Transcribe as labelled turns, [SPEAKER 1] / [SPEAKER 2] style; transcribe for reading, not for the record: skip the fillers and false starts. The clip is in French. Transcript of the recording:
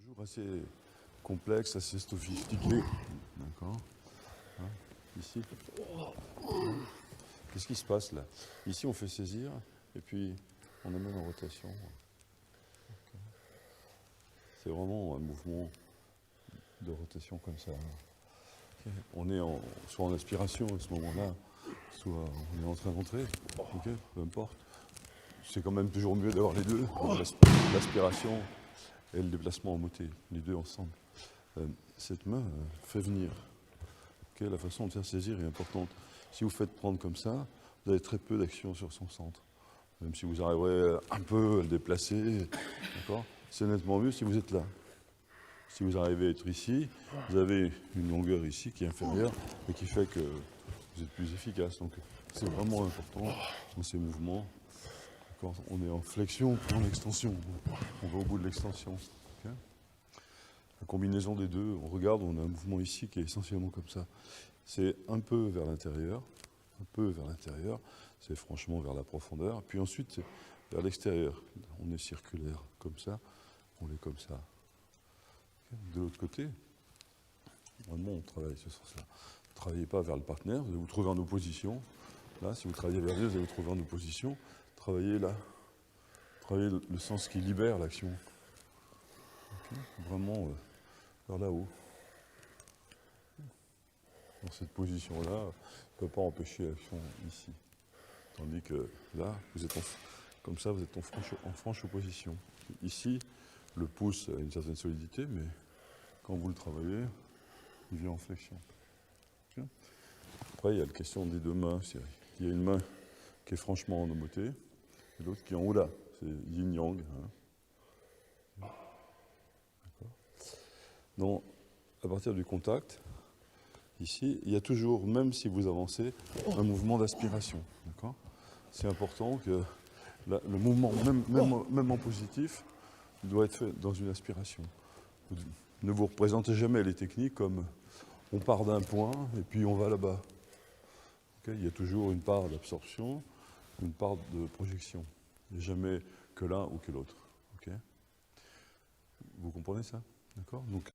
[SPEAKER 1] toujours assez complexe, assez sophistiqué. D'accord. Hein, ici. Qu'est-ce qui se passe là? Ici, on fait saisir et puis on amène en rotation. C'est vraiment un mouvement de rotation comme ça. Okay. On est soit en aspiration à ce moment-là, soit on est en train d'entrer. Okay, peu importe. C'est quand même toujours mieux d'avoir les deux, l'aspiration et le déplacement en moté, les deux ensemble. Cette main fait venir. Okay, la façon de faire saisir est importante. Si vous faites prendre comme ça, vous avez très peu d'action sur son centre. Même si vous arriverez un peu à le déplacer, c'est nettement mieux si vous êtes là. Si vous arrivez à être ici, vous avez une longueur ici qui est inférieure et qui fait que vous êtes plus efficace. Donc c'est vraiment important dans ces mouvements. Quand on est en flexion puis en extension, on va au bout de l'extension. Okay, la combinaison des deux, on regarde, on a un mouvement ici qui est essentiellement comme ça. C'est un peu vers l'intérieur, c'est franchement vers la profondeur, puis ensuite c'est vers l'extérieur. On est circulaire comme ça, on est comme ça. De l'autre côté, vraiment on travaille ce sens-là. Ne travaillez pas vers le partenaire, vous allez vous trouver en opposition. Là, si vous travaillez vers lui, vous allez vous trouver en opposition. Travaillez là. Travaillez le sens qui libère l'action. Okay. Vraiment vers là-haut. Dans cette position-là, on ne peut pas empêcher l'action ici. Tandis que là, vous êtes comme ça, vous êtes en franche opposition. Ici, le pouce a une certaine solidité, mais quand vous le travaillez, il vient en flexion. Okay. Après, il y a la question des deux mains. Il y a une main qui est franchement en homoté, et l'autre qui est en haut là. C'est yin-yang. Hein. Donc, à partir du contact, ici, il y a toujours, même si vous avancez, un mouvement d'aspiration. C'est important que le mouvement, même en positif, doit être fait dans une aspiration. Ne vous représentez jamais les techniques comme on part d'un point et puis on va là-bas. Okay, il y a toujours une part d'absorption, une part de projection. Il n'y a jamais que l'un ou que l'autre. Okay, vous comprenez ça? D'accord? Donc,